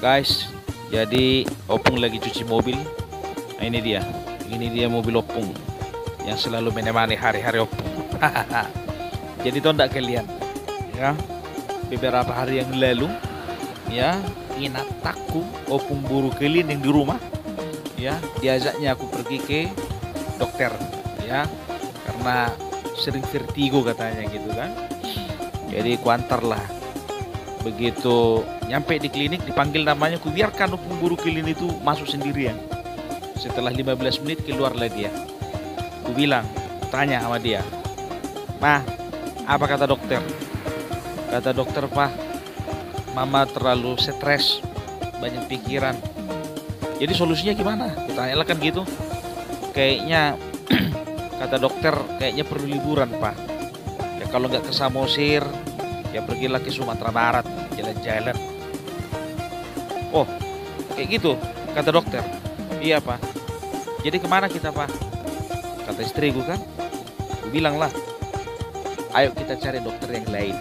Guys, jadi Opung lagi cuci mobil. Nah, ini dia mobil Opung yang selalu menemani hari-hari Opung. Jadi tahu enggak kalian, ya, beberapa hari yang lalu, ya, inataku Opung buru keliling di rumah, ya, diajaknya aku pergi ke dokter, ya, karena sering vertigo katanya gitu kan. Jadi kuantar lah. Begitu nyampe di klinik, dipanggil namanya, ku biarkan Opung buru keliling itu masuk sendirian. Setelah 15 menit keluarlah dia. Ku bilang, tanya sama dia, "Mah, apa kata dokter?" Kata dokter, "Pak, Mama terlalu stres, banyak pikiran." Jadi solusinya gimana? Kutanyalah kan gitu. Kayaknya kata dokter, kayaknya perlu liburan, Pak. Ya kalau nggak ke Samosir, ya pergilah ke Sumatera Barat, jalan-jalan. Oh, kayak gitu kata dokter. Iya, Pak. Jadi kemana kita, Pak? Kata istriku kan. Aku bilang lah, ayo kita cari dokter yang lain.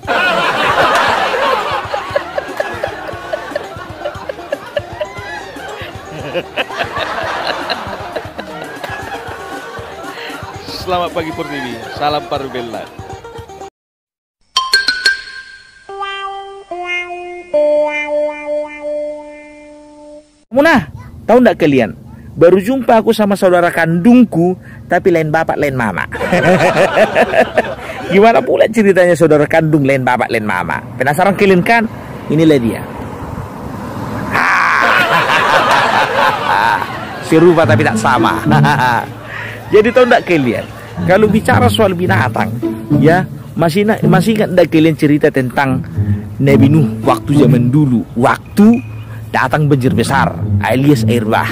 Selamat pagi Pertiwi, salam Parbella. Munah, tahu nggak kalian? Baru jumpa aku sama saudara kandungku, tapi lain bapak lain mama. Gimana pula ceritanya saudara kandung lain bapak lain mama? Penasaran kalian kan? Inilah dia. Serupa tapi tak sama. Jadi tahu nggak kalian? Kalau bicara soal binatang, ya masih ingat nggak kalian cerita tentang Nabi Nuh waktu zaman dulu, waktu datang banjir besar alias air bah.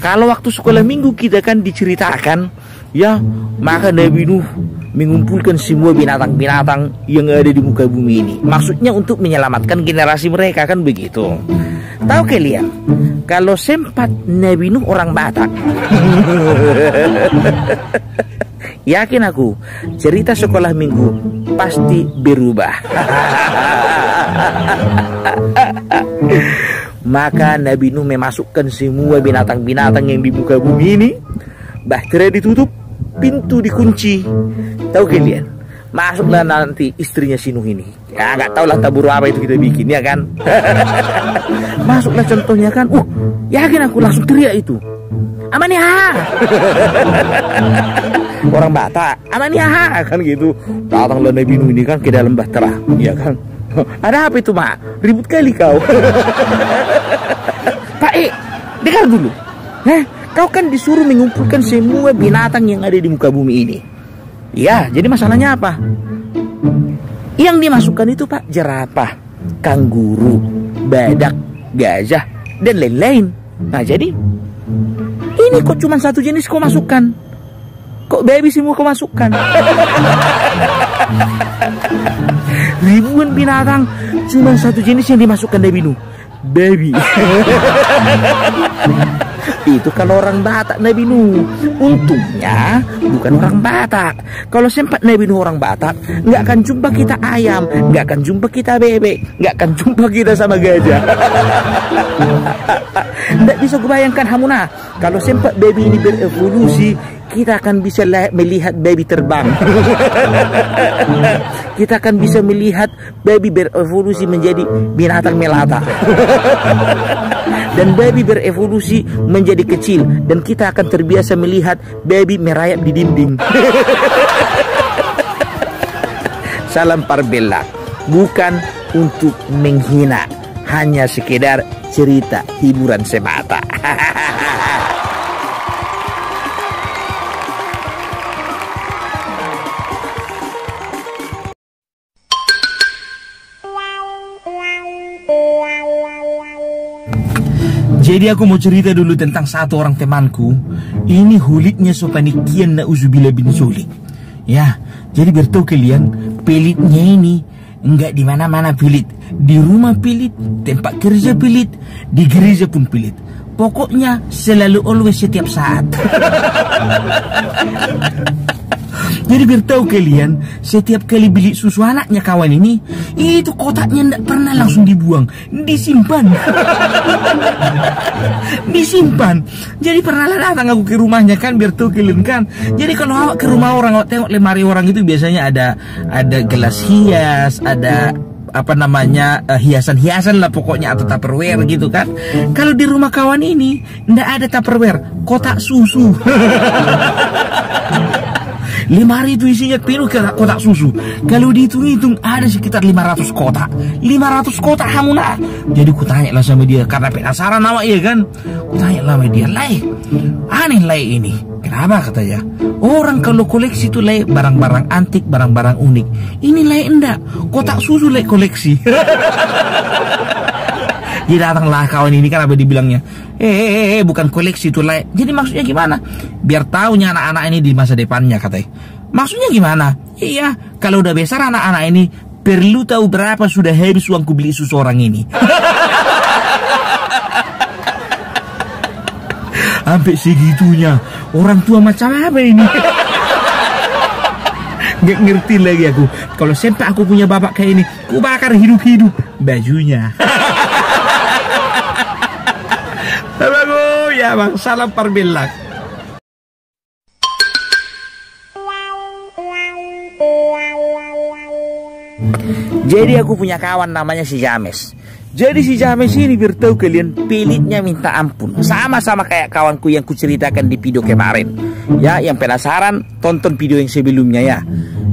Kalau waktu sekolah minggu kita kan diceritakan, ya, maka Nabi Nuh mengumpulkan semua binatang-binatang yang ada di muka bumi ini. Maksudnya untuk menyelamatkan generasi mereka, kan begitu. Tahu kalian, kalau sempat Nabi Nuh orang Batak. Yakin aku, cerita sekolah minggu pasti berubah. Maka Nabi Nuh memasukkan semua binatang-binatang yang di muka bumi ini. Bahtera ditutup, pintu dikunci. Tahu kalian? Masuklah nanti istrinya si Nuh ini. Ya nggak tahu lah tabur apa itu kita bikin, ya kan? Masuklah contohnya kan. Yakin aku langsung teriak itu. Amaniha. Orang Batak, Amaniha kan gitu. Datanglah Nabi Nuh ini kan ke dalam bahtera, ya kan? Ada apa itu, Mak? Ribut kali kau. Pak dengar dulu. Kau kan disuruh mengumpulkan semua binatang yang ada di muka bumi ini. Ya, jadi masalahnya apa? Yang dimasukkan itu, Pak, jerapah, kanguru, badak, gajah, dan lain-lain. Nah, jadi ini kok cuma satu jenis kau masukkan? Kok baby semua kau masukkan? Ribuan binatang, cuma satu jenis yang dimasukkan Nabi Nuh, baby. Itu kalau orang Batak Nabi Nuh. Untungnya bukan orang Batak. Kalau sempat Nabi Nuh orang Batak, nggak akan jumpa kita ayam, nggak akan jumpa kita bebek, nggak akan jumpa kita sama gajah. Nggak bisa kubayangkan Hamuna, kalau sempat baby ini berevolusi, kita akan bisa melihat baby terbang. Kita akan bisa melihat baby berevolusi menjadi binatang melata. Dan baby berevolusi menjadi kecil. Dan kita akan terbiasa melihat baby merayap di dinding. Salam Parbella. Bukan untuk menghina, hanya sekedar cerita hiburan semata. Jadi aku mau cerita dulu tentang satu orang temanku. Ini hulitnya sopanikian na'udzubillah bin zulik. Ya, jadi bertahu kalian, pelitnya ini enggak di mana-mana pelit. Di rumah pelit, tempat kerja pelit, di gereja pun pelit. Pokoknya selalu always setiap saat. Jadi biar tahu kalian, setiap kali beli susu anaknya kawan ini, itu kotaknya ndak pernah langsung dibuang, disimpan. Disimpan. Jadi pernah datang aku ke rumahnya kan, biar tahu kalian kan. Jadi kalau awak ke rumah orang, awak tengok lemari orang itu biasanya ada gelas hias, ada apa namanya hiasan-hiasan lah pokoknya, atau tupperware gitu kan. Kalau di rumah kawan ini ndak ada tupperware, kotak susu. Lemari itu isinya penuh kotak susu. Kalau dihitung-hitung ada sekitar 500 kotak. 500 kotak hamuna. Jadi ku tanya lah sama dia, karena penasaran awak ya kan. Ku tanya lah sama dia, "Lai, aneh Lai ini. Kenapa?" katanya. "Orang kalau koleksi itu Lai barang-barang antik, barang-barang unik. Ini Lai enggak, kotak susu Lai koleksi." Jadi datanglah kawan ini kan, apa dibilangnya, bukan koleksi itu Lai. Jadi maksudnya gimana? Biar tahunya anak-anak ini di masa depannya katanya. Maksudnya gimana? Iya, kalau udah besar anak-anak ini perlu tahu berapa sudah habis uangku beli susu orang ini. Sampai segitunya, orang tua macam apa ini? Gak ngerti lagi aku. Kalau sampai aku punya bapak kayak ini, ku bakar hidup-hidup bajunya. Ya bang, salam parbilak. Jadi aku punya kawan namanya si James. Jadi si James ini biar tahu kalian, pelitnya minta ampun. Sama-sama kayak kawanku yang kuceritakan di video kemarin. Ya, yang penasaran tonton video yang sebelumnya ya.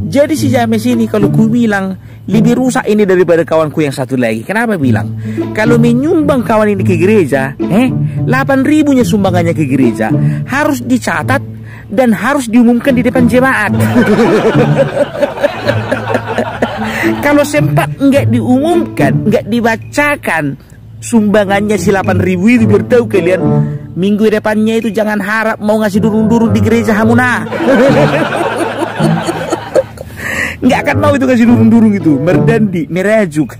Jadi si James ini kalau ku bilang lebih rusak ini daripada kawanku yang satu lagi. Kenapa bilang? Kalau menyumbang kawan ini ke gereja, 8.000-nya sumbangannya ke gereja harus dicatat dan harus diumumkan di depan jemaat. Kalau sempat nggak diumumkan, nggak dibacakan sumbangannya si 8.000 itu, biar tahu kalian minggu depannya itu jangan harap mau ngasih durung-durung di gereja hamuna. Nggak akan mau itu kasih durung-durung itu, merdandi, merajuk.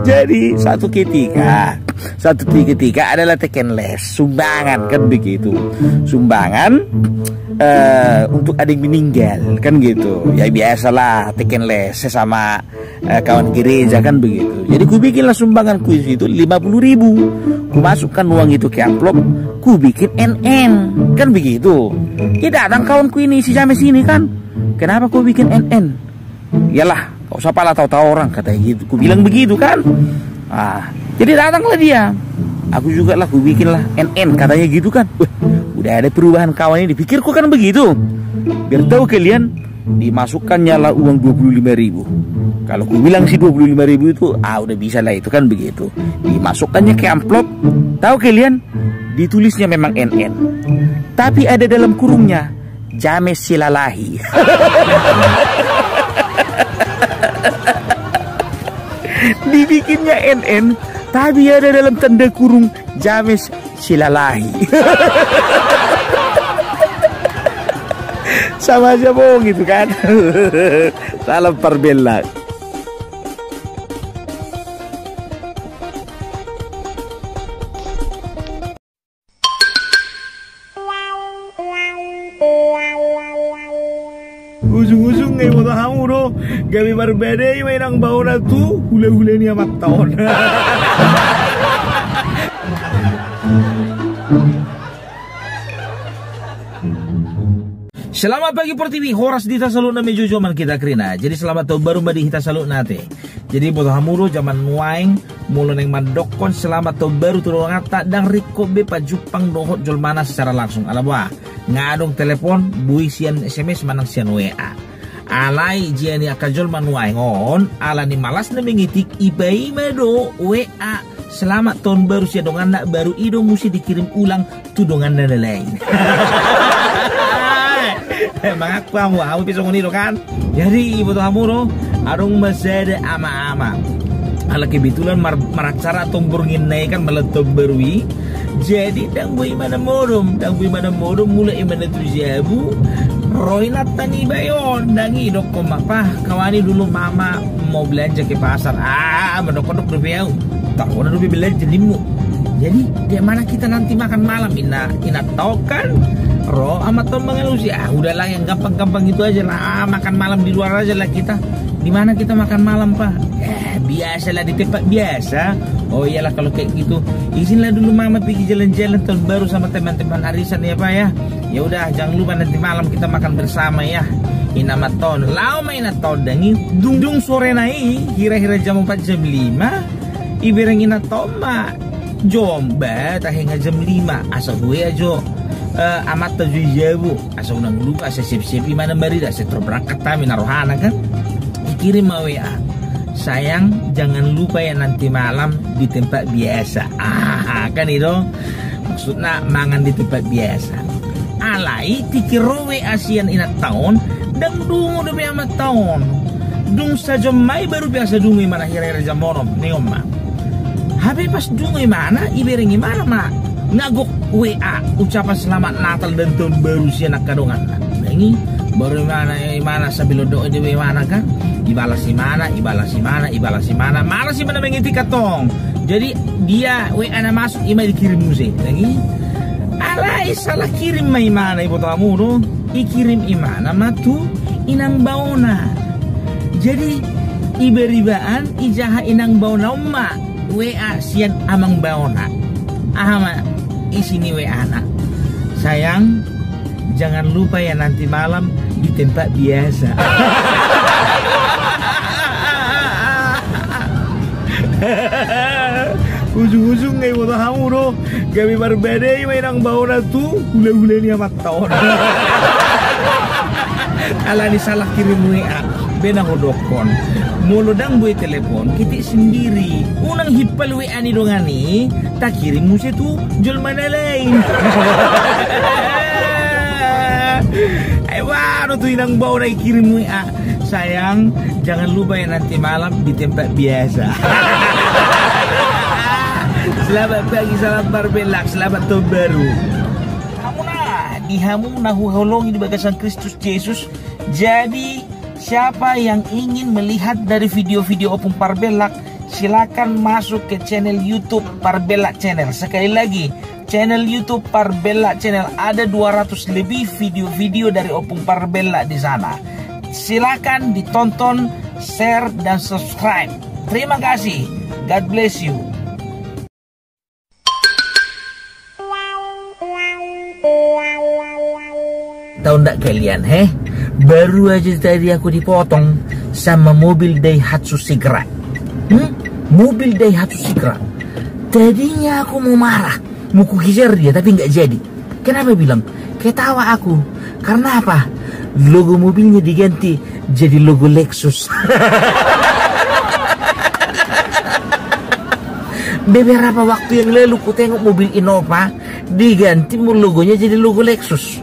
Jadi satu ketika adalah teken les, sumbangan kan begitu, sumbangan untuk ada yang meninggal kan gitu. Ya biasalah teken les sesama kawan gereja kan begitu. Jadi ku bikinlah sumbangan ku itu 50.000. Ku masukkan uang itu ke amplop, ku bikin NN kan begitu. Ya datang kawanku ini si James ini kan, "Kenapa kau bikin NN?" "Yalah, kau usah pala tahu-tahu orang," katanya gitu. Ku bilang begitu kan. Jadi datanglah dia. Aku juga lah, ku bikin lah NN katanya gitu kan. Udah ada perubahan kawan ini, dipikirku kan begitu. Biar tahu kalian, dimasukkannya lah uang 25.000. Kalau ku bilang sih 25.000 itu, udah bisa lah itu kan begitu. Dimasukkannya ke amplop. Tahu kalian, ditulisnya memang NN, tapi ada dalam kurungnya James Silalahi. Dibikinnya NN, tapi ada dalam tanda kurung James Silalahi. Sama aja bohong gitu kan. Salam perbelak. Ujung-ujung ngay mo hamuro, gabi barbede may nang bauna tu, hula-hula niya maktaon. Selamat pagi Pertiwi, horas di Tasaluk na medyo man kita krina. Jadi selamat tahun baru di Tasaluk nate. Jadi boto hamuro zaman nuaing mulo neng mandokon selamat tahun baru tulong ngata dan rikobe pajupang dohot jolmana secara langsung. Alam ba? Ngadong telepon bui sian SMS manang sian WA. Alai jiani akajol manuaing on ala ni malas na mengitik ibai mado WA. Selamat tahun baru siya dong anak baru idong musi dikirim ulang tudongan na lain. Mga kamu pisong nito kan. Jadi ibu hamuro arong masada ama-ama. Ala kebetulan maracara tomburngin na kan malatog berwi. Jadi dang boy mana modom mulai mana tujabu. Roy natani bayon dang idok ko mapa. Kawani dulu mama mau belanja ke pasar. Menodok-dok rupiah. Tahu na rupiah belanja limu. Jadi di mana kita nanti makan malam ina tokan Ro, amat tuh mengelusi. Udahlah yang gampang-gampang itu aja lah. Makan malam di luar aja lah kita. Di mana kita makan malam, Pak? Biasalah di tempat biasa. Oh iyalah kalau kayak gitu. Izinlah dulu Mama pergi jalan-jalan tahun baru sama teman-teman arisan ya, Pak ya. Ya udah, jangan lupa nanti malam kita makan bersama ya. Inamaton, lau main atau dangi dung sore naik kira-kira jam 4 jam 5. Ibereng inatoma jomba tahenga jam 5 asa gue aja amat tujuh jabu asa unang lupa asa siap-siap mana barida asa terberangkat kami narohana kan dikirim WA. Sayang jangan lupa ya nanti malam di tempat biasa. Kan itu maksudnya mangan di tempat biasa. Alai tikiro WA sian inat tahun dan dungu udah amat tahun. Dung saja mai baru biasa dungu mana hira-hira jam monom nih omma. Habis pas dungu mana ibereng mana mak ngagok WA ucapan selamat Natal dan tahun baru sian kadongan. Ini baru mana sambil doa di mana kan ibalas si mana malah si mana mengiti katong. Jadi dia WA na masuk email dikirim musik lagi. Alai salah kirim mai mana ibu tamu do ikirim imana matu inang bauna. Jadi iberibaan ijaha inang bauna umma WA sian amang bauna. Ahama isini WA na. Sayang jangan lupa ya nanti malam di tempat biasa. Ujung-ujung kayak motor kamu do kami berbeda mainang bauna tuh hula-hula ni amat tahun. Ala ni salah kirim WA benang hodokon molodang boy telepon kita sendiri unang hipal WA ni dongani tak kirim musi tuh jual mana lain. Waduh tuh inang bau naik kirim WA. Sayang jangan lupa ya nanti malam di tempat biasa. Selamat pagi, selamat barbelak, selamat tahun baru. Kamu nah dihamu nahu holongi di bagasan Kristus Yesus. Jadi siapa yang ingin melihat dari video-video Opung Parbelak, silakan masuk ke channel YouTube Parbelak Channel. Sekali lagi channel YouTube Parbelak Channel, ada 200 lebih video-video dari Opung Parbelak di sana. Silakan ditonton, share dan subscribe. Terima kasih. God bless you. Tahu ndak kalian, baru aja tadi aku dipotong sama mobil Daihatsu Sigra. Mobil Daihatsu Sigra. Tadinya aku mau marah, mau kukejar dia tapi nggak jadi. Kenapa bilang? Ketawa aku. Karena apa? Logo mobilnya diganti jadi logo Lexus. Beberapa waktu yang lalu ku tengok mobil Innova diganti logonya jadi logo Lexus.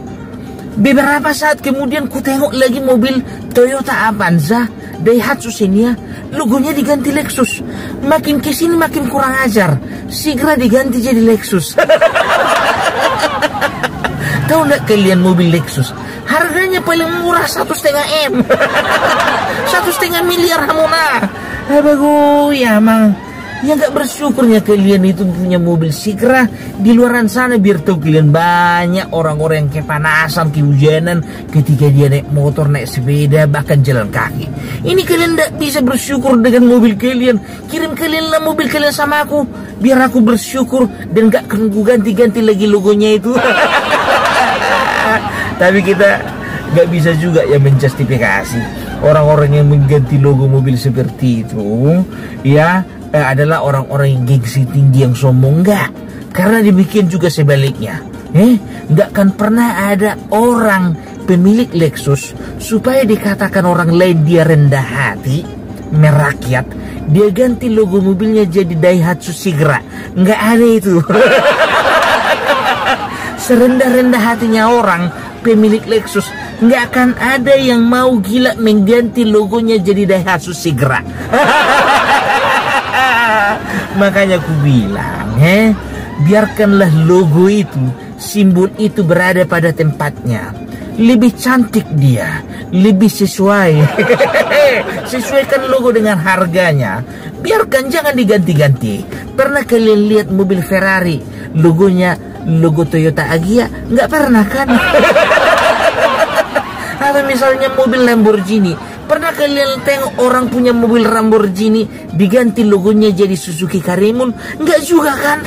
Beberapa saat kemudian ku tengok lagi mobil Toyota Avanza Daihatsu Xenia, logonya diganti Lexus. Makin kesini makin kurang ajar, Sigra diganti jadi Lexus. Tahu nggak kalian mobil Lexus harganya paling murah 1,5 M. 1,5 miliar hamuna. Bagus ya mang. Ya nggak bersyukurnya kalian itu punya mobil Sigra di luaran sana, biar tahu kalian banyak orang-orang yang kepanasan, kehujanan ketika dia naik motor, naik sepeda, bahkan jalan kaki. Ini kalian nggak bisa bersyukur dengan mobil kalian. Kirim kalianlah mobil kalian sama aku, biar aku bersyukur dan nggak ganti-ganti lagi logonya itu. Tapi kita nggak bisa juga ya menjustifikasi orang-orang yang mengganti logo mobil seperti itu ya. Adalah orang-orang yang gengsi tinggi, yang sombong. Enggak, karena demikian juga sebaliknya. Enggak kan pernah ada orang pemilik Lexus supaya dikatakan orang lain dia rendah hati, merakyat, dia ganti logo mobilnya jadi Daihatsu Sigra. Enggak ada itu. Serendah-rendah hatinya orang pemilik Lexus, enggak akan ada yang mau gila mengganti logonya jadi Daihatsu Sigra. Makanya aku bilang, biarkanlah logo itu, simbol itu berada pada tempatnya. Lebih cantik dia, lebih sesuai. Sesuaikan logo dengan harganya. Biarkan, jangan diganti-ganti. Pernah kalian lihat mobil Ferrari, logonya logo Toyota Agya? Nggak pernah kan? Atau misalnya mobil Lamborghini, pernah kalian tengok orang punya mobil Lamborghini diganti logonya jadi Suzuki Karimun? Nggak juga kan?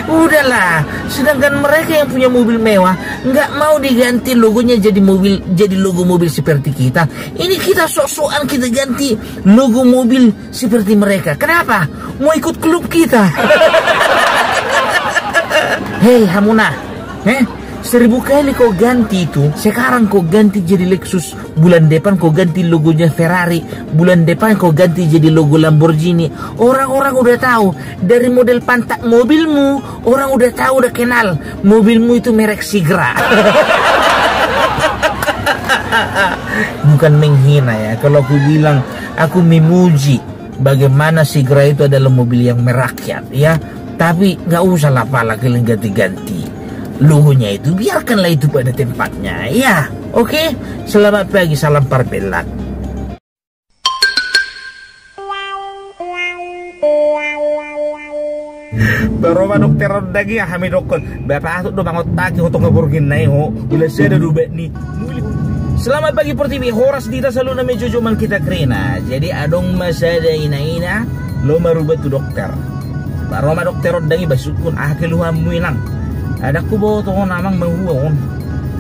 Udahlah, sedangkan mereka yang punya mobil mewah nggak mau diganti logonya jadi logo mobil seperti kita. Ini kita sok-sokan kita ganti logo mobil seperti mereka. Kenapa? Mau ikut klub kita. Hei Hamuna, 1000 kali kau ganti itu, sekarang kau ganti jadi Lexus, bulan depan kau ganti logonya Ferrari, bulan depan kau ganti jadi logo Lamborghini. Orang-orang udah tahu dari model pantat mobilmu, orang udah tahu, udah kenal mobilmu itu merek Sigra. Bukan menghina ya, kalau aku bilang aku memuji bagaimana Sigra itu adalah mobil yang merakyat ya. Tapi nggak usah lah pala kalian ganti-ganti logonya itu, biarkanlah itu pada tempatnya ya. Oke, selamat pagi, salam Parbelat. Baroma dokter dagi ya kami dokter bapak tuh do bangot taki untuk ngeburgin naik ho ulah saya dubek nih. Selamat pagi Pertiwi, horas dita selalu namanya Jojo man kita krena. Jadi adong masada ina lo marubat tu dokter. Baroma dokter dagi basukun keluhan muilang. Ada ku bawa tuh namang menghuon.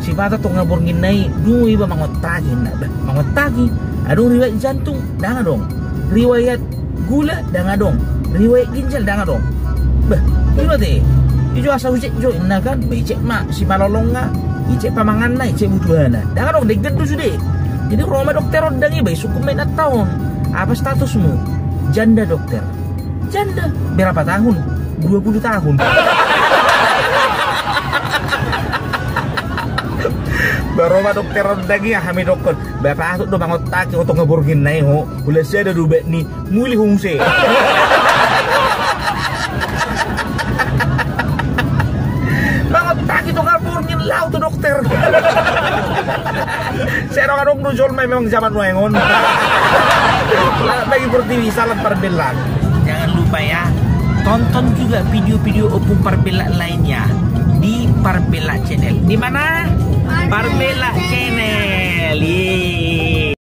Si bata tuh ngaburgin naik dulu iba mangotagi adong riwayat jantung danga dong, riwayat gula danga dong, riwayat ginjal danga dong. Bah, itu deh. Ijo asa ujek jo inna kan, becek mak si malolong nga, icek pamangan na, icek butuhana. Danga dong degen tuh sudah. Jadi rumah dokter dangi bay suku main tahun. Apa statusmu? Janda dokter. Janda berapa tahun? 20 tahun. Baroma dokter dagi ya kami dokter bapak tuh do bangot taki untuk ngeburgin naik ho ulah saya ada dubek nih muli hungse. Bangot taki tuh ngeburgin lau tuh dokter. Saya dong nujol memang zaman wengon. Bagi Pertiwi, salam Parbelat. Jangan lupa ya, tonton juga video-video Opung Parbelat lainnya di Parbelat Channel. Di mana? Parbelat Channel. Yeay.